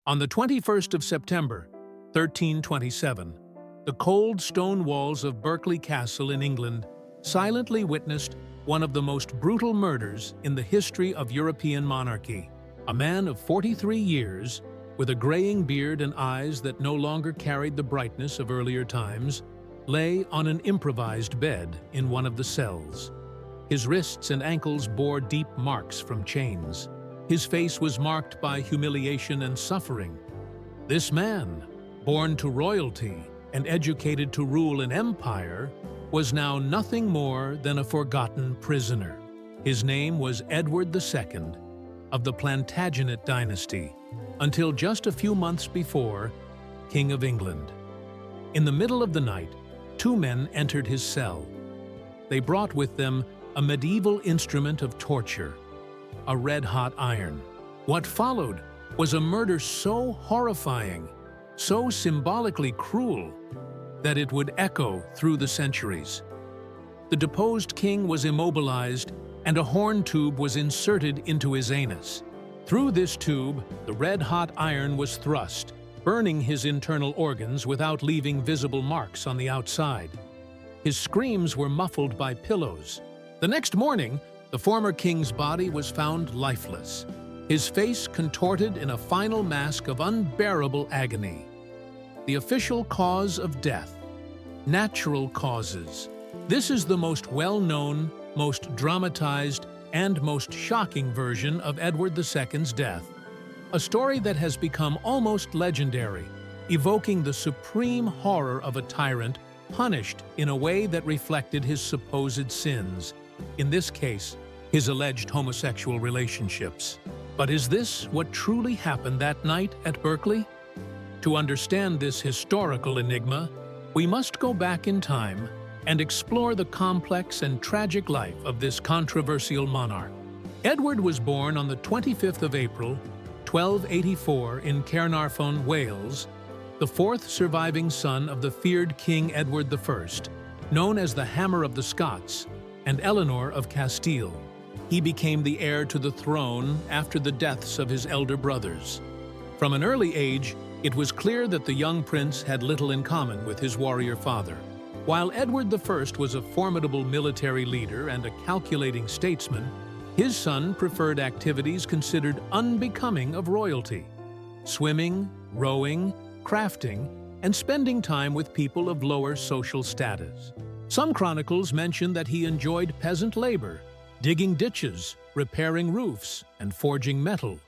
On the 21st of September, 1327, the cold stone walls of Berkeley Castle in England silently witnessed one of the most brutal murders in the history of European monarchy. A man of 43 years, with a graying beard and eyes that no longer carried the brightness of earlier times, lay on an improvised bed in one of the cells. His wrists and ankles bore deep marks from chains. His face was marked by humiliation and suffering. This man, born to royalty and educated to rule an empire, was now nothing more than a forgotten prisoner. His name was Edward II of the Plantagenet dynasty, until just a few months before, King of England. In the middle of the night, two men entered his cell. They brought with them a medieval instrument of torture, a red-hot iron. What followed was a murder so horrifying, so symbolically cruel, that it would echo through the centuries. The deposed king was immobilized, and a horn tube was inserted into his anus. Through this tube, the red-hot iron was thrust, burning his internal organs without leaving visible marks on the outside. His screams were muffled by pillows. The next morning, the former king's body was found lifeless, his face contorted in a final mask of unbearable agony. The official cause of death: natural causes. This is the most well-known, most dramatized, and most shocking version of Edward II's death, a story that has become almost legendary, evoking the supreme horror of a tyrant punished in a way that reflected his supposed sins, in this case, his alleged homosexual relationships. But is this what truly happened that night at Berkeley? To understand this historical enigma, we must go back in time and explore the complex and tragic life of this controversial monarch. Edward was born on the 25th of April, 1284 in Caernarfon, Wales, the fourth surviving son of the feared King Edward I, known as the Hammer of the Scots, and Eleanor of Castile. He became the heir to the throne after the deaths of his elder brothers. From an early age, it was clear that the young prince had little in common with his warrior father. While Edward I was a formidable military leader and a calculating statesman, his son preferred activities considered unbecoming of royalty: swimming, rowing, crafting, and spending time with people of lower social status. Some chronicles mention that he enjoyed peasant labor, digging ditches, repairing roofs, and forging metal.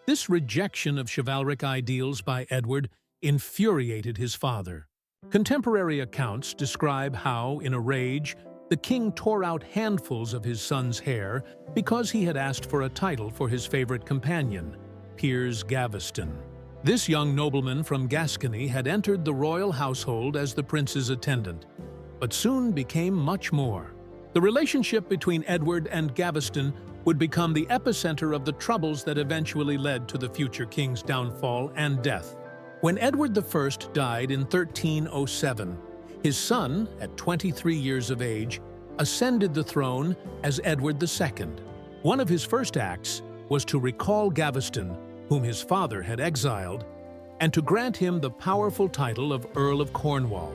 This rejection of chivalric ideals by Edward infuriated his father. Contemporary accounts describe how, in a rage, the king tore out handfuls of his son's hair because he had asked for a title for his favorite companion, Piers Gavston. This young nobleman from Gascony had entered the royal household as the prince's attendant, but soon became much more. The relationship between Edward and Gavston would become the epicenter of the troubles that eventually led to the future king's downfall and death. When Edward I died in 1307, his son, at 23 years of age, ascended the throne as Edward II. One of his first acts was to recall Gavston, whom his father had exiled, and to grant him the powerful title of Earl of Cornwall,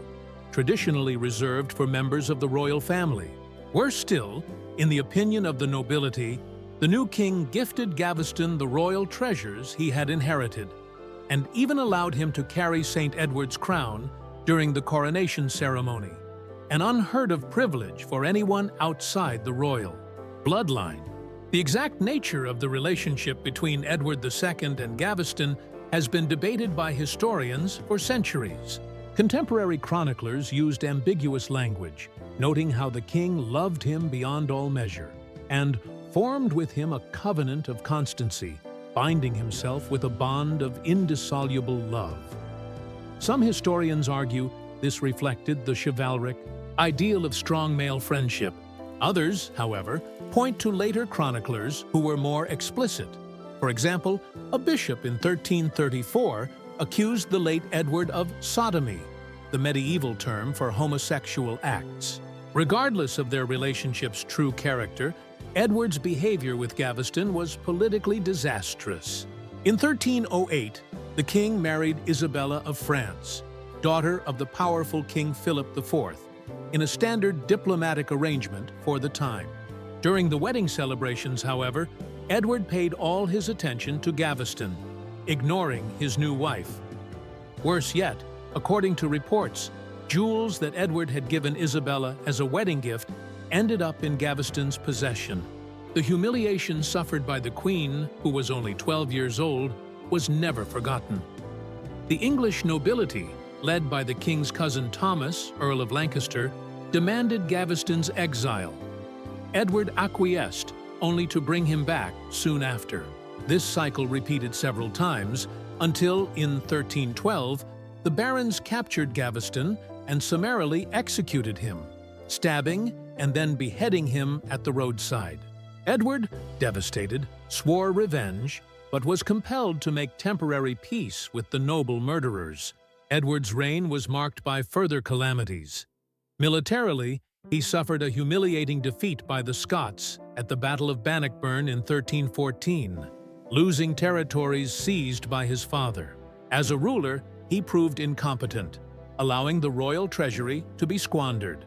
traditionally reserved for members of the royal family. Worse still, in the opinion of the nobility, the new king gifted Gavston the royal treasures he had inherited, and even allowed him to carry St. Edward's crown during the coronation ceremony, an unheard-of privilege for anyone outside the royal bloodline. The exact nature of the relationship between Edward II and Gavston has been debated by historians for centuries. Contemporary chroniclers used ambiguous language, noting how the king loved him beyond all measure and formed with him a covenant of constancy, binding himself with a bond of indissoluble love. Some historians argue this reflected the chivalric ideal of strong male friendship. Others, however, point to later chroniclers who were more explicit. For example, a bishop in 1334 accused the late Edward of sodomy, the medieval term for homosexual acts. Regardless of their relationship's true character, Edward's behavior with Gavston was politically disastrous. In 1308, The king married Isabella of France, daughter of the powerful King Philip IV, in a standard diplomatic arrangement for the time. During the wedding celebrations, however, Edward paid all his attention to Gavston, ignoring his new wife. Worse yet, according to reports, jewels that Edward had given Isabella as a wedding gift ended up in Gavston's possession. The humiliation suffered by the Queen, who was only 12 years old, was never forgotten. The English nobility, led by the king's cousin Thomas, Earl of Lancaster, demanded Gavston's exile. Edward acquiesced, only to bring him back soon after. This cycle repeated several times, until, in 1312, the barons captured Gavston and summarily executed him, stabbing and then beheading him at the roadside. Edward, devastated, swore revenge, but was compelled to make temporary peace with the noble murderers. Edward's reign was marked by further calamities. Militarily, he suffered a humiliating defeat by the Scots at the Battle of Bannockburn in 1314, losing territories seized by his father. As a ruler, he proved incompetent, allowing the royal treasury to be squandered.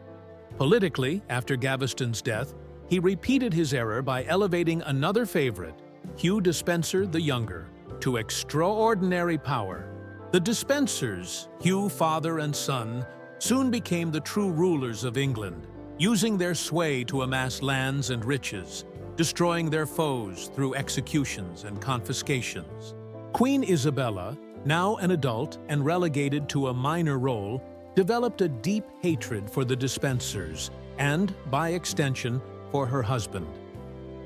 Politically, after Gavston's death, he repeated his error by elevating another favorite, Hugh Despenser the Younger, to extraordinary power. The Despensers, Hugh father and son, soon became the true rulers of England, using their sway to amass lands and riches, destroying their foes through executions and confiscations. Queen Isabella, now an adult and relegated to a minor role, developed a deep hatred for the Despensers and, by extension, for her husband.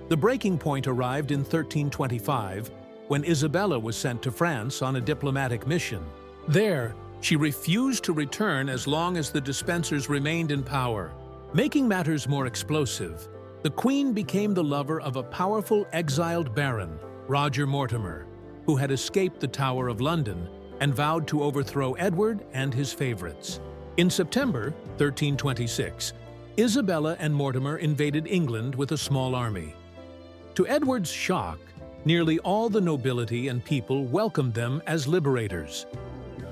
The breaking point arrived in 1325, when Isabella was sent to France on a diplomatic mission. There, she refused to return as long as the Despensers remained in power. Making matters more explosive, the Queen became the lover of a powerful exiled baron, Roger Mortimer, who had escaped the Tower of London and vowed to overthrow Edward and his favorites. In September 1326, Isabella and Mortimer invaded England with a small army. To Edward's shock, nearly all the nobility and people welcomed them as liberators.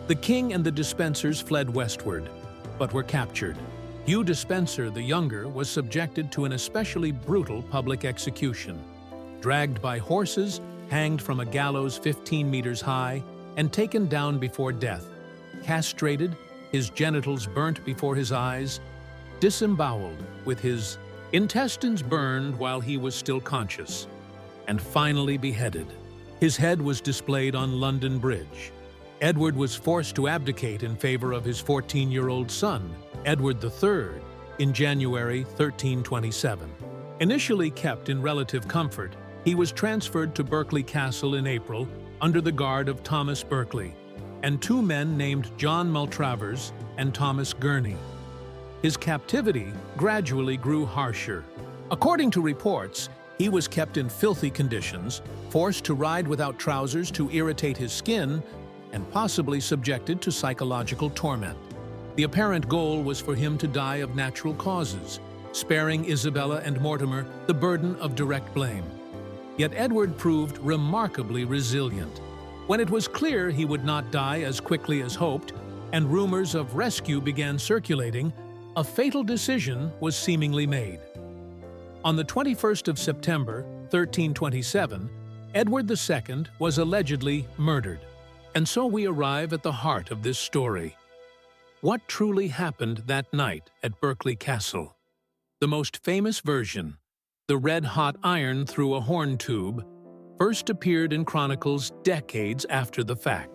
The king and the Despensers fled westward, but were captured. Hugh Despenser the Younger was subjected to an especially brutal public execution. Dragged by horses, hanged from a gallows 15 meters high, and taken down before death, castrated, his genitals burnt before his eyes, disemboweled with his intestines burned while he was still conscious, and finally beheaded. His head was displayed on London Bridge. Edward was forced to abdicate in favor of his 14-year-old son, Edward III, in January 1327. Initially kept in relative comfort, he was transferred to Berkeley Castle in April under the guard of Thomas Berkeley and two men named John Maltravers and Thomas Gurney. His captivity gradually grew harsher. According to reports, he was kept in filthy conditions, forced to ride without trousers to irritate his skin, and possibly subjected to psychological torment. The apparent goal was for him to die of natural causes, sparing Isabella and Mortimer the burden of direct blame. Yet Edward proved remarkably resilient. When it was clear he would not die as quickly as hoped, and rumors of rescue began circulating, a fatal decision was seemingly made. On the 21st of September, 1327, Edward II was allegedly murdered. And so we arrive at the heart of this story. What truly happened that night at Berkeley Castle? The most famous version, the red-hot iron through a horn tube, first appeared in chronicles decades after the fact.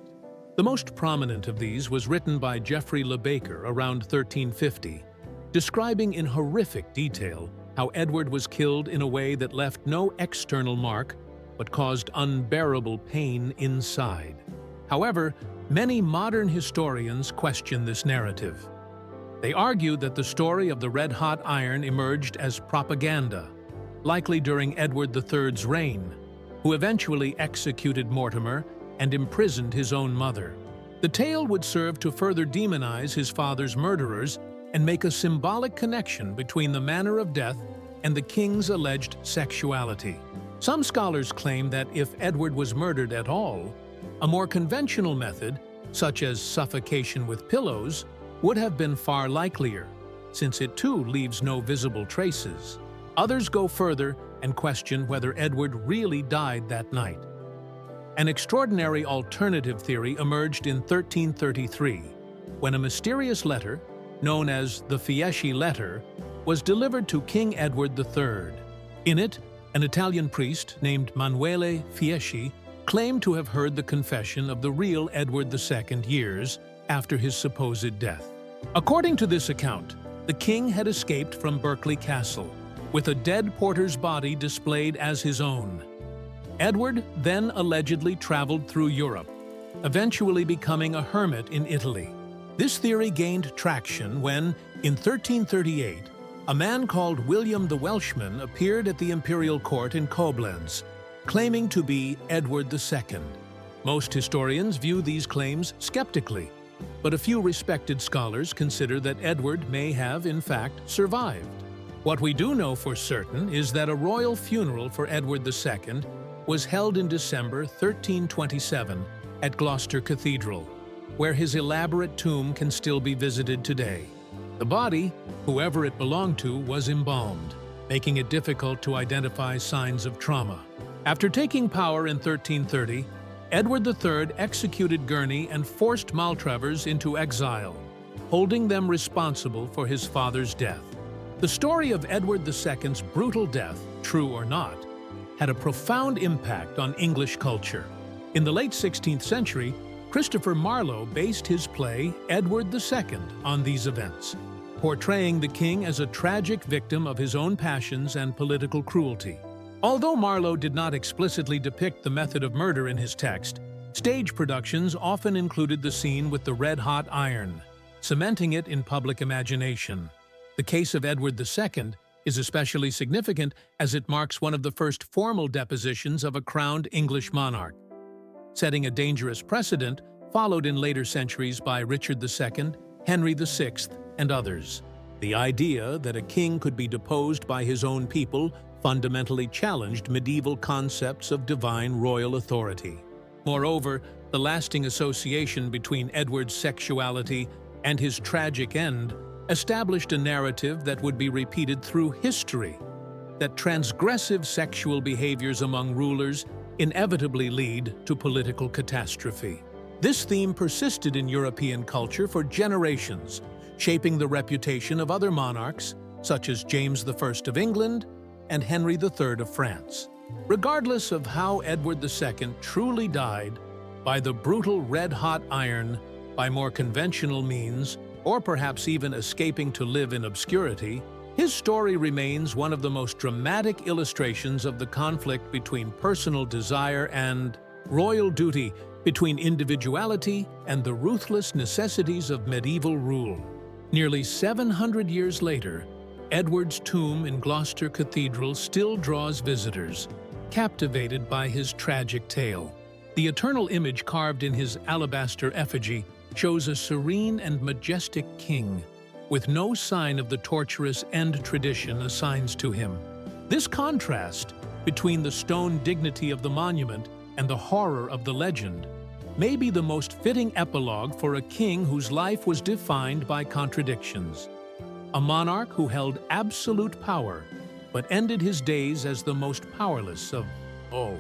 The most prominent of these was written by Geoffrey Le Baker around 1350, describing in horrific detail how Edward was killed in a way that left no external mark but caused unbearable pain inside. However, many modern historians question this narrative. They argue that the story of the red-hot iron emerged as propaganda, likely during Edward III's reign, who eventually executed Mortimer and imprisoned his own mother. The tale would serve to further demonize his father's murderers and make a symbolic connection between the manner of death and the king's alleged sexuality. Some scholars claim that if Edward was murdered at all, A more conventional method, such as suffocation with pillows, would have been far likelier, since it too leaves no visible traces. Others go further and question whether Edward really died that night. An extraordinary alternative theory emerged in 1333, when a mysterious letter, known as the Fieschi letter, was delivered to King Edward III. In it, an Italian priest named Manuele Fieschi claimed to have heard the confession of the real Edward II years after his supposed death. According to this account, the king had escaped from Berkeley Castle, with a dead porter's body displayed as his own. Edward then allegedly traveled through Europe, eventually becoming a hermit in Italy. This theory gained traction when, in 1338, a man called William the Welshman appeared at the imperial court in Koblenz, claiming to be Edward II. Most historians view these claims skeptically, but a few respected scholars consider that Edward may have, in fact, survived. What we do know for certain is that a royal funeral for Edward II was held in December 1327 at Gloucester Cathedral, where his elaborate tomb can still be visited today. The body, whoever it belonged to, was embalmed, making it difficult to identify signs of trauma. After taking power in 1330, Edward III executed Gurney and forced Maltravers into exile, holding them responsible for his father's death. The story of Edward II's brutal death, true or not, had a profound impact on English culture. In the late 16th century, Christopher Marlowe based his play Edward II on these events, portraying the king as a tragic victim of his own passions and political cruelty. Although Marlowe did not explicitly depict the method of murder in his text, stage productions often included the scene with the red-hot iron, cementing it in public imagination. The case of Edward II is especially significant as it marks one of the first formal depositions of a crowned English monarch, setting a dangerous precedent followed in later centuries by Richard II, Henry VI, and others. The idea that a king could be deposed by his own people fundamentally challenged medieval concepts of divine royal authority. Moreover, the lasting association between Edward's sexuality and his tragic end established a narrative that would be repeated through history, that transgressive sexual behaviors among rulers inevitably lead to political catastrophe. This theme persisted in European culture for generations, shaping the reputation of other monarchs, such as James I of England and Henry III of France. Regardless of how Edward II truly died, by the brutal red-hot iron, by more conventional means, or perhaps even escaping to live in obscurity, his story remains one of the most dramatic illustrations of the conflict between personal desire and royal duty, between individuality and the ruthless necessities of medieval rule. Nearly 700 years later, Edward's tomb in Gloucester Cathedral still draws visitors, captivated by his tragic tale. The eternal image carved in his alabaster effigy shows a serene and majestic king, with no sign of the torturous end tradition assigns to him. This contrast between the stone dignity of the monument and the horror of the legend may be the most fitting epilogue for a king whose life was defined by contradictions. A monarch who held absolute power, but ended his days as the most powerless of all.